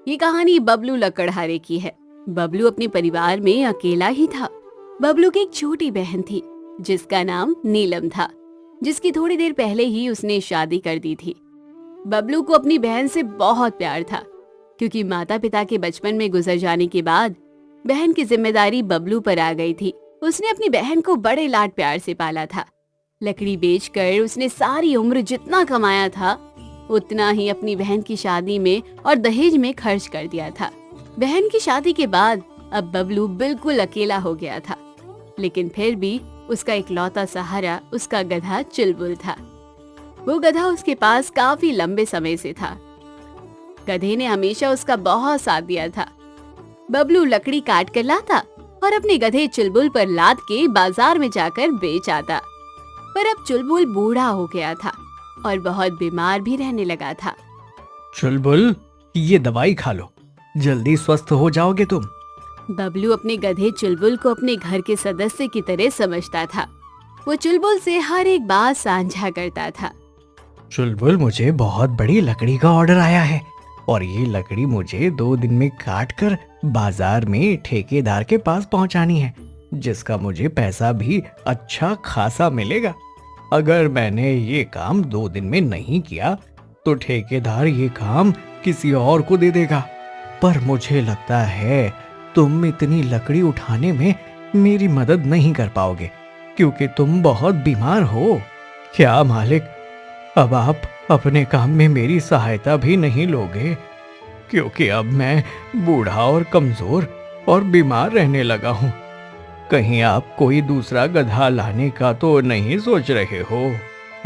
ये कहानी बबलू लकड़हारे की है। बबलू अपने परिवार में अकेला ही था। बबलू की एक छोटी बहन थी जिसका नाम नीलम था, जिसकी थोड़ी देर पहले ही उसने शादी कर दी थी। बबलू को अपनी बहन से बहुत प्यार था, क्योंकि माता पिता के बचपन में गुजर जाने के बाद बहन की जिम्मेदारी बबलू पर आ गई थी। उसने अपनी बहन को बड़े लाड प्यार से पाला था। लकड़ी बेचकर उसने सारी उम्र जितना कमाया था उतना ही अपनी बहन की शादी में और दहेज में खर्च कर दिया था। बहन की शादी के बाद अब बबलू बिल्कुल अकेला हो गया था, लेकिन फिर भी उसका इकलौता सहारा उसका गधा चुलबुल था। वो गधा उसके पास काफी लंबे समय से था। गधे ने हमेशा उसका बहुत साथ दिया था। बबलू लकड़ी काट कर लाता और अपने गधे चुलबुल पर लाद के बाजार में जाकर बेच आता। पर अब चुलबुल बूढ़ा हो गया था और बहुत बीमार भी रहने लगा था। चुलबुल, ये दवाई खा लो, जल्दी स्वस्थ हो जाओगे तुम। बबलू अपने गधे चुलबुल को अपने घर के सदस्य की तरह समझता था। वो चुलबुल से हर एक बात साझा करता था। चुलबुल, मुझे बहुत बड़ी लकड़ी का ऑर्डर आया है और ये लकड़ी मुझे 2 दिन में काट कर बाजार में ठेकेदार के पास पहुंचानी है, जिसका मुझे पैसा भी अच्छा खासा मिलेगा। अगर मैंने ये काम 2 दिन में नहीं किया तो ठेकेदार ये काम किसी और को दे देगा। पर मुझे लगता है तुम इतनी लकड़ी उठाने में मेरी मदद नहीं कर पाओगे, क्योंकि तुम बहुत बीमार हो। क्या मालिक, अब आप अपने काम में मेरी सहायता भी नहीं लोगे? क्योंकि अब मैं बूढ़ा और कमजोर और बीमार रहने लगा हूँ। कहीं आप कोई दूसरा गधा लाने का तो नहीं सोच रहे हो?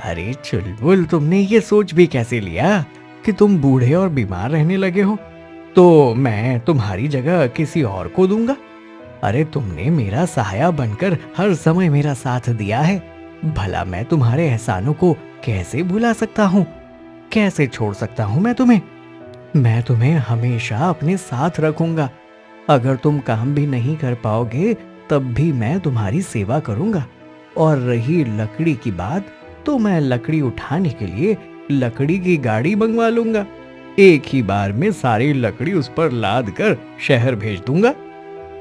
अरे चुलबुल, तुमने ये सोच भी कैसे लिया कि तुम बूढ़े और बीमार रहने लगे हो? तो मैं तुम्हारी जगह किसी और को दूंगा। अरे तुमने मेरा सहाया बनकर हर समय मेरा साथ दिया है, भला मैं तुम्हारे एहसानों को कैसे भुला सकता हूँ? कैसे छोड़ सकता हूँ मैं तुम्हें? मैं तुम्हें हमेशा अपने साथ रखूंगा। अगर तुम काम भी नहीं कर पाओगे तब भी मैं तुम्हारी सेवा करूंगा। और रही लकड़ी की बात, तो मैं लकड़ी उठाने के लिए लकड़ी की गाड़ी मंगवा लूंगा। एक ही बार में सारी लकड़ी उस पर लाद कर शहर भेज दूंगा।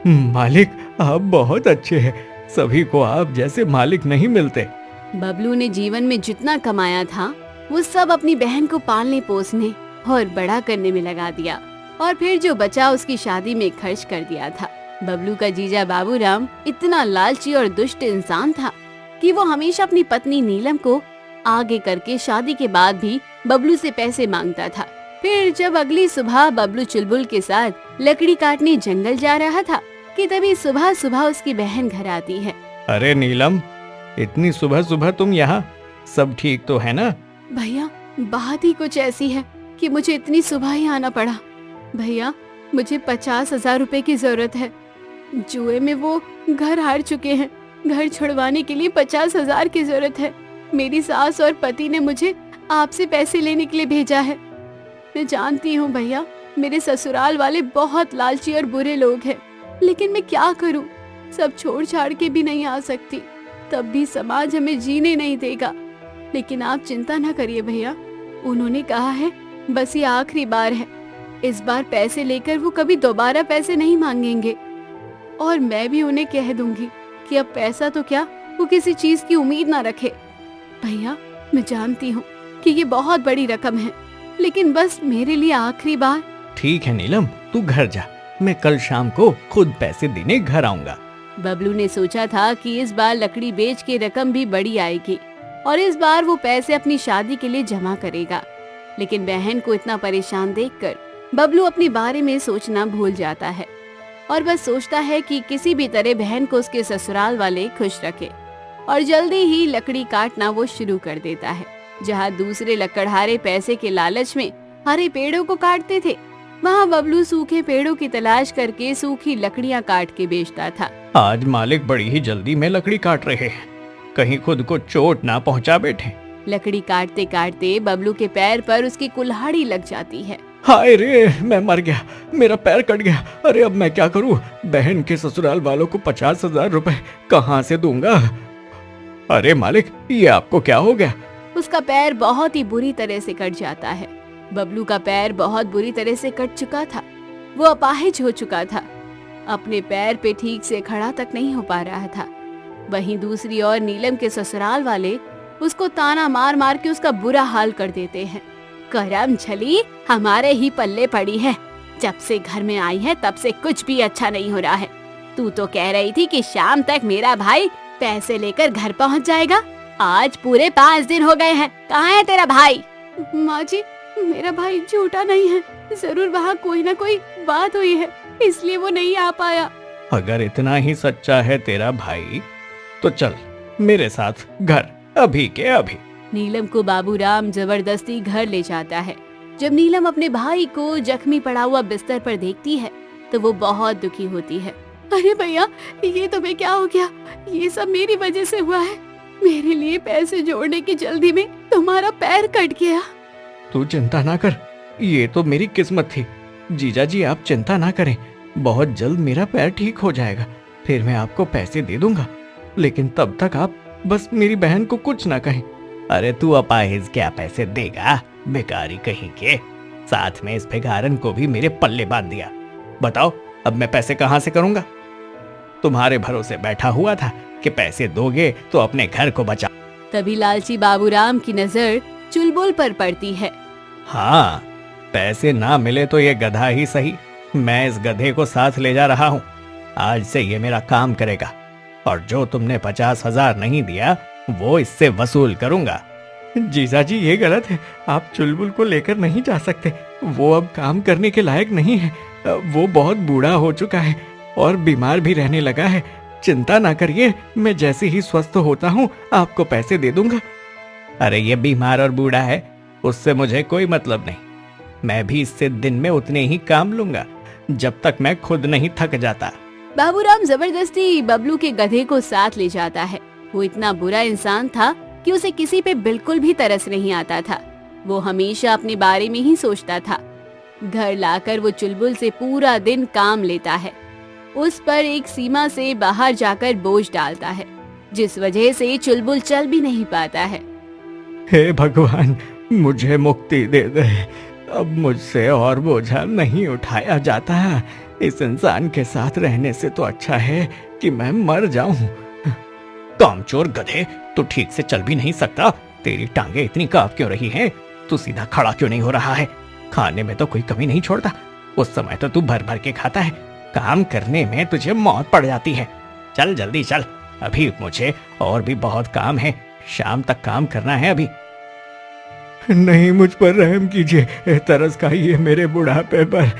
मालिक, आप बहुत अच्छे हैं। सभी को आप जैसे मालिक नहीं मिलते। बबलू ने जीवन में जितना कमाया था वो सब अपनी बहन को पालने पोसने और बड़ा करने में लगा दिया, और फिर जो बचा उसकी शादी में खर्च कर दिया था। बबलू का जीजा बाबूराम इतना लालची और दुष्ट इंसान था कि वो हमेशा अपनी पत्नी नीलम को आगे करके शादी के बाद भी बबलू से पैसे मांगता था। फिर जब अगली सुबह बबलू चुलबुल के साथ लकड़ी काटने जंगल जा रहा था कि तभी सुबह सुबह उसकी बहन घर आती है। अरे नीलम, इतनी सुबह सुबह तुम यहाँ? सब ठीक तो है ना? भैया, बात ही कुछ ऐसी है कि मुझे इतनी सुबह ही आना पड़ा। भैया, मुझे 50,000 रुपए की जरूरत है। जुए में वो घर हार चुके हैं। घर छुड़वाने के लिए 50,000 की जरूरत है। मेरी सास और पति ने मुझे आपसे पैसे लेने के लिए भेजा है। मैं जानती हूँ भैया, मेरे ससुराल वाले बहुत लालची और बुरे लोग हैं, लेकिन मैं क्या करूँ? सब छोड़ छाड़ के भी नहीं आ सकती, तब भी समाज हमें जीने नहीं देगा। लेकिन आप चिंता न करिए भैया, उन्होंने कहा है बस ये आखिरी बार है। इस बार पैसे लेकर वो कभी दोबारा पैसे नहीं मांगेंगे, और मैं भी उन्हें कह दूंगी कि अब पैसा तो क्या, वो किसी चीज की उम्मीद ना रखे। भैया, मैं जानती हूँ कि ये बहुत बड़ी रकम है, लेकिन बस मेरे लिए आखिरी बार। ठीक है नीलम, तू घर जा, मैं कल शाम को खुद पैसे देने घर आऊंगा। बबलू ने सोचा था कि इस बार लकड़ी बेच के रकम भी बड़ी आएगी और इस बार वो पैसे अपनी शादी के लिए जमा करेगा। लेकिन बहन को इतना परेशान देखकर बबलू अपने बारे में सोचना भूल जाता है और बस सोचता है कि किसी भी तरह बहन को उसके ससुराल वाले खुश रखे, और जल्दी ही लकड़ी काटना वो शुरू कर देता है। जहाँ दूसरे लकड़हारे पैसे के लालच में हरे पेड़ों को काटते थे, वहाँ बबलू सूखे पेड़ों की तलाश करके सूखी लकड़ियाँ काट के बेचता था। आज मालिक बड़ी ही जल्दी में लकड़ी काट रहे हैं, कहीं खुद को चोट ना पहुंचा बैठे। लकड़ी काटते काटते बबलू के पैर पर उसकी कुल्हाड़ी लग जाती है। हाय रे, मैं मर गया, मेरा पैर कट गया। अरे अब मैं क्या करूं? बहन के ससुराल वालों को 50,000 रुपए कहाँ से दूंगा? अरे मालिक, ये आपको क्या हो गया? उसका पैर बहुत ही बुरी तरह से कट जाता है बबलू का पैर बहुत बुरी तरह से कट चुका था। वो अपाहिज हो चुका था, अपने पैर पे ठीक से खड़ा तक नहीं हो पा रहा था। वहीं दूसरी ओर नीलम के ससुराल वाले उसको ताना मार मार के उसका बुरा हाल कर देते हैं। करम छली हमारे ही पल्ले पड़ी है, जब से घर में आई है तब से कुछ भी अच्छा नहीं हो रहा है। तू तो कह रही थी कि शाम तक मेरा भाई पैसे लेकर घर पहुंच जाएगा, आज पूरे 5 दिन हो गए हैं, कहाँ है तेरा भाई? माँ जी, मेरा भाई झूठा नहीं है, जरूर वहाँ कोई ना कोई बात हुई है, इसलिए वो नहीं आ पाया। अगर इतना ही सच्चा है तेरा भाई तो चल मेरे साथ घर, अभी के अभी। नीलम को बाबूराम जबरदस्ती घर ले जाता है। जब नीलम अपने भाई को जख्मी पड़ा हुआ बिस्तर पर देखती है तो वो बहुत दुखी होती है। अरे भैया, ये तुम्हें क्या हो गया? ये सब मेरी वजह से हुआ है। मेरे लिए पैसे जोड़ने की जल्दी में तुम्हारा पैर कट गया। तू चिंता ना कर, ये तो मेरी किस्मत थी। जीजा जी आप चिंता ना करें, बहुत जल्द मेरा पैर ठीक हो जाएगा, फिर मैं आपको पैसे दे दूंगा। लेकिन तब तक आप बस मेरी बहन को कुछ ना कहें। अरे तू अपाहिज क्या पैसे देगा, बेकारी कहीं के। साथ में इस भिखारन को भी मेरे पल्ले बांध दिया। बताओ अब मैं पैसे कहाँ से करूंगा? तुम्हारे भरोसे बैठा हुआ था कि पैसे दोगे तो अपने घर को बचा। तभी लालची बाबूराम की नजर चुलबुल पर पड़ती है। हाँ, पैसे ना मिले तो ये गधा ही सही, मैं इस गधे को साथ ले जा रहा हूँ। आज से ये मेरा काम करेगा और जो तुमने 50,000 नहीं दिया वो इससे वसूल करूंगा। जीजा जी ये गलत है, आप चुलबुल को लेकर नहीं जा सकते, वो अब काम करने के लायक नहीं है। वो बहुत बूढ़ा हो चुका है और बीमार भी रहने लगा है। चिंता ना करिए, मैं जैसे ही स्वस्थ होता हूँ आपको पैसे दे दूंगा। अरे ये बीमार और बूढ़ा है, उससे मुझे कोई मतलब नहीं। मैं भी इससे दिन में उतने ही काम लूंगा जब तक मैं खुद नहीं थक जाता। बाबूराम जबरदस्ती बबलू के गधे को साथ ले जाता है। वो इतना बुरा इंसान था कि उसे किसी पे बिल्कुल भी तरस नहीं आता था। वो हमेशा अपने बारे में ही सोचता था। घर लाकर वो चुलबुल से पूरा दिन काम लेता है। उस पर एक सीमा से बाहर जाकर बोझ डालता है, जिस वजह से चुलबुल चल भी नहीं पाता है। हे भगवान, मुझे मुक्ति दे दे, अब मुझसे और बोझा नहीं उठाया जाता। इस इंसान के साथ रहने से तो अच्छा है कि मैं मर जाऊं। कामचोर गधे, तू ठीक से चल भी नहीं सकता, तेरी टांगे इतनी कांप क्यों रही हैं? तू सीधा खड़ा क्यों नहीं हो रहा है? खाने में तो कोई कमी नहीं छोड़ता, उस समय तो तू भर भर के खाता है, काम करने में तुझे मौत पड़ जाती है। चल जल्दी चल, अभी मुझे और भी बहुत काम है, शाम तक काम करना है अभी। नहीं, मुझ पर रहम कीजिए, तरस खाइए मेरे बुढ़ापे पर,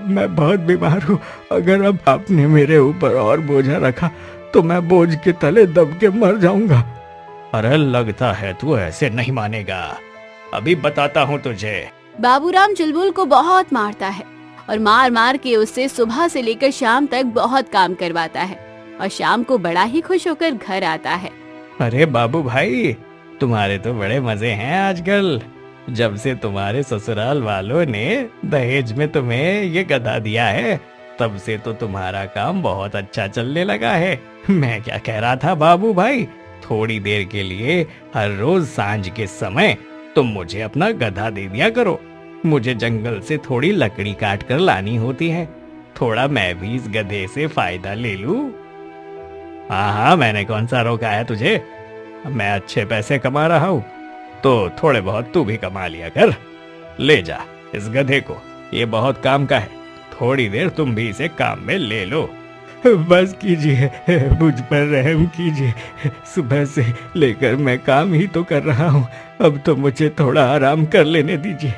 मैं बहुत बीमार हूँ। अगर अब आपने मेरे ऊपर और बोझा रखा तो मैं बोझ के तले दब के मर जाऊंगा। अरे लगता है तू ऐसे नहीं मानेगा, अभी बताता हूँ तुझे। बाबूराम चुलबुल को बहुत मारता है और मार मार के उससे सुबह से लेकर शाम तक बहुत काम करवाता है और शाम को बड़ा ही खुश होकर घर आता है। अरे बाबू भाई, तुम्हारे तो बड़े मजे हैं आजकल। जब से तुम्हारे ससुराल वालों ने दहेज में तुम्हें ये गधा दिया है, तब से तो तुम्हारा काम बहुत अच्छा चलने लगा है। मैं क्या कह रहा था बाबू भाई, थोड़ी देर के लिए हर रोज सांझ के समय तुम मुझे अपना गधा दे दिया करो। मुझे जंगल से थोड़ी लकड़ी काट कर लानी होती है, थोड़ा मैं भी इस गधे से फायदा ले लूं। हाँ हाँ, मैंने कौन सा रोका है तुझे? मैं अच्छे पैसे कमा रहा हूँ, तो थोड़े बहुत तू भी कमा लिया कर। ले जा इस गधे को, ये बहुत काम का है, थोड़ी देर तुम भी इसे काम में ले लो। बस कीजिए, मुझ पर रहम कीजिए, सुबह से लेकर मैं काम ही तो कर रहा हूँ, अब तो मुझे थोड़ा आराम कर लेने दीजिए।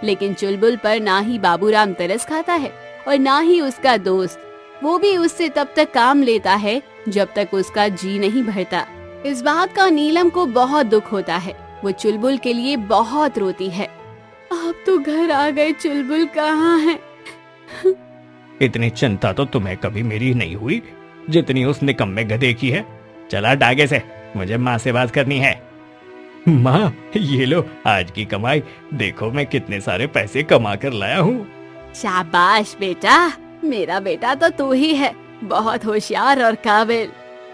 लेकिन चुलबुल पर ना ही बाबूराम तरस खाता है और ना ही उसका दोस्त। वो भी उससे तब तक काम लेता है जब तक उसका जी नहीं भरता। इस बात का नीलम को बहुत दुख होता है। वो चुलबुल के लिए बहुत रोती है। आप तो घर आ गए, चुलबुल कहाँ है? इतनी चिंता तो तुम्हें कभी मेरी नहीं हुई जितनी उस निकम्मे गधे की है। चला डागे से, मुझे माँ से बात करनी है। माँ, ये लो आज की कमाई, देखो मैं कितने सारे पैसे कमा कर लाया हूँ। शाबाश बेटा, मेरा बेटा तो तू ही है, बहुत होशियार और काबिल।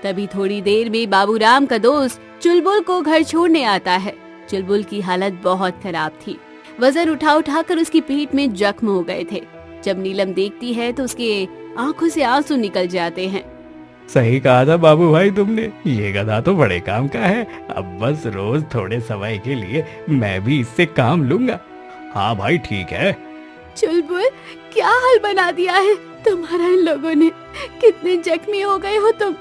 तभी थोड़ी देर में बाबूराम का दोस्त चुलबुल को घर छोड़ने आता है। चुलबुल की हालत बहुत खराब थी। वजन उठा उठा कर उसकी पीठ में जख्म हो गए थे। जब नीलम देखती है तो उसके आंखों से आंसू निकल जाते हैं। सही कहा था बाबू भाई तुमने, ये गधा तो बड़े काम का है। अब बस रोज थोड़े समय के लिए मैं भी इससे काम लूंगा। हाँ भाई ठीक है। चुलबुल, क्या हाल बना दिया है तुम्हारा इन लोगों ने। कितने जख्मी हो गए हो तुम,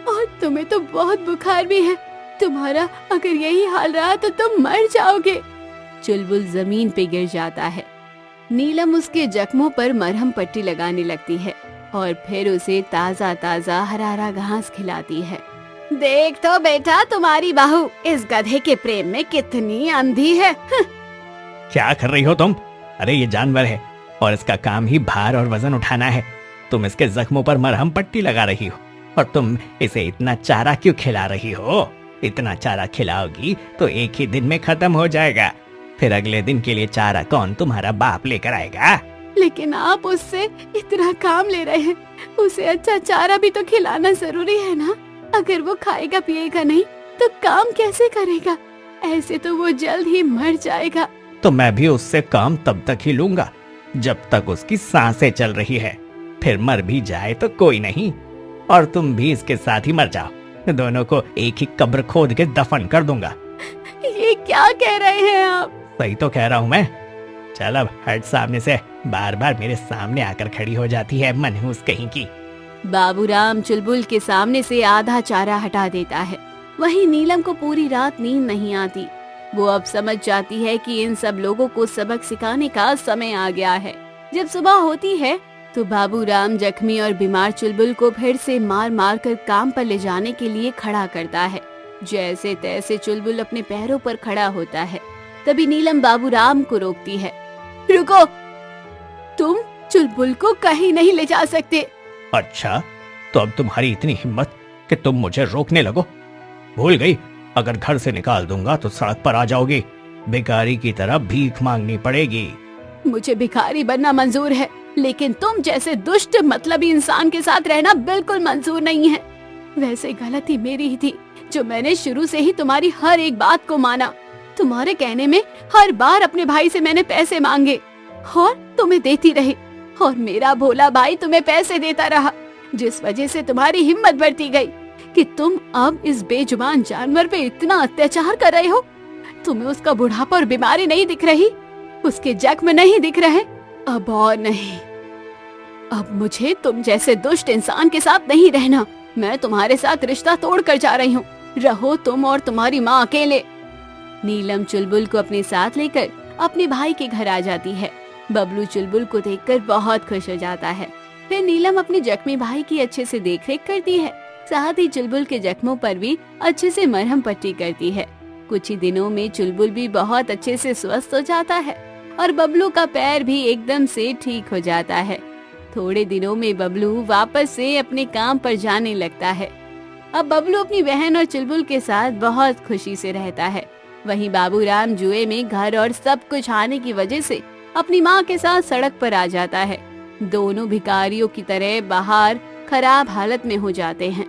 और तुम्हें तो बहुत बुखार भी है। तुम्हारा अगर यही हाल रहा तो तुम मर जाओगे। चुलबुल जमीन पे गिर जाता है। नीलम उसके जख्मों पर मरहम पट्टी लगाने लगती है और फिर उसे ताजा ताजा हरा हरा घास खिलाती है। देख तो बेटा, तुम्हारी बहू इस गधे के प्रेम में कितनी अंधी है। क्या कर रही हो तुम? अरे ये जानवर है और इसका काम ही भार और वजन उठाना है। तुम इसके जख्मों पर मरहम पट्टी लगा रही हो और तुम इसे इतना चारा क्यों खिला रही हो? इतना चारा खिलाओगी तो एक ही दिन में खत्म हो जाएगा। फिर अगले दिन के लिए चारा कौन तुम्हारा बाप लेकर आएगा? लेकिन आप उससे इतना काम ले रहे हैं, उसे अच्छा चारा भी तो खिलाना जरूरी है ना। अगर वो खाएगा पिएगा नहीं तो काम कैसे करेगा? ऐसे तो वो जल्द ही मर जाएगा। तो मैं भी उससे काम तब तक ही लूंगा जब तक उसकी सांसें चल रही है। फिर मर भी जाए तो कोई नहीं, और तुम भी इसके साथ ही मर जाओ। दोनों को एक ही कब्र खोद के दफन कर दूंगा। ये क्या कह रहे हैं आप? सही तो कह रहा हूँ मैं। चल अब हट सामने से, बार बार मेरे सामने आकर खड़ी हो जाती है मनहूस कहीं की। बाबूराम चुलबुल के सामने से आधा चारा हटा देता है। वहीं नीलम को पूरी रात नींद नहीं आती। वो अब समझ जाती है कि इन सब लोगों को सबक सिखाने का समय आ गया है। जब सुबह होती है तो बाबूराम जख्मी और बीमार चुलबुल को फिर से मार मार कर काम पर ले जाने के लिए खड़ा करता है। जैसे तैसे चुलबुल अपने पैरों पर खड़ा होता है। तभी नीलम बाबूराम को रोकती है। रुको, तुम चुलबुल को कहीं नहीं ले जा सकते। अच्छा, तो अब तुम्हारी इतनी हिम्मत कि तुम मुझे रोकने लगो? भूल गई, अगर घर से निकाल दूंगा तो सड़क पर आ जाओगी। भिखारी की तरह भीख मांगनी पड़ेगी। मुझे भिखारी बनना मंजूर है, लेकिन तुम जैसे दुष्ट मतलबी इंसान के साथ रहना बिल्कुल मंजूर नहीं है। वैसे गलती मेरी ही थी जो मैंने शुरू से ही तुम्हारी हर एक बात को माना। तुम्हारे कहने में हर बार अपने भाई से मैंने पैसे मांगे और तुम्हें देती रही, और मेरा भोला भाई तुम्हें पैसे देता रहा, जिस वजह से तुम्हारी हिम्मत बढ़ती गई कि तुम अब इस बेजुबान जानवर पे इतना अत्याचार कर रहे हो। तुम्हें उसका बुढ़ापा और बीमारी नहीं दिख रही, उसके जख्म नहीं दिख रहे। अब और नहीं, अब मुझे तुम जैसे दुष्ट इंसान के साथ नहीं रहना। मैं तुम्हारे साथ रिश्ता तोड़ कर जा रही हूँ। रहो तुम और तुम्हारी माँ अकेले। नीलम चुलबुल को अपने साथ लेकर अपने भाई के घर आ जाती है। बबलू चुलबुल को देखकर बहुत खुश हो जाता है। फिर नीलम अपने जख्मी भाई की अच्छे से देखरेख करती है। साथ ही चुलबुल के जख्मों पर भी अच्छे से मरहम पट्टी करती है। कुछ ही दिनों में चुलबुल भी बहुत अच्छे से स्वस्थ हो जाता है और बबलू का पैर भी एकदम से ठीक हो जाता है। थोड़े दिनों में बबलू वापस से अपने काम पर जाने लगता है। अब बबलू अपनी बहन और चुलबुल के साथ बहुत खुशी से रहता है। वहीं बाबूराम जुए में घर और सब कुछ हारने की वजह से अपनी माँ के साथ सड़क पर आ जाता है। दोनों भिखारियों की तरह बाहर खराब हालत में हो जाते हैं।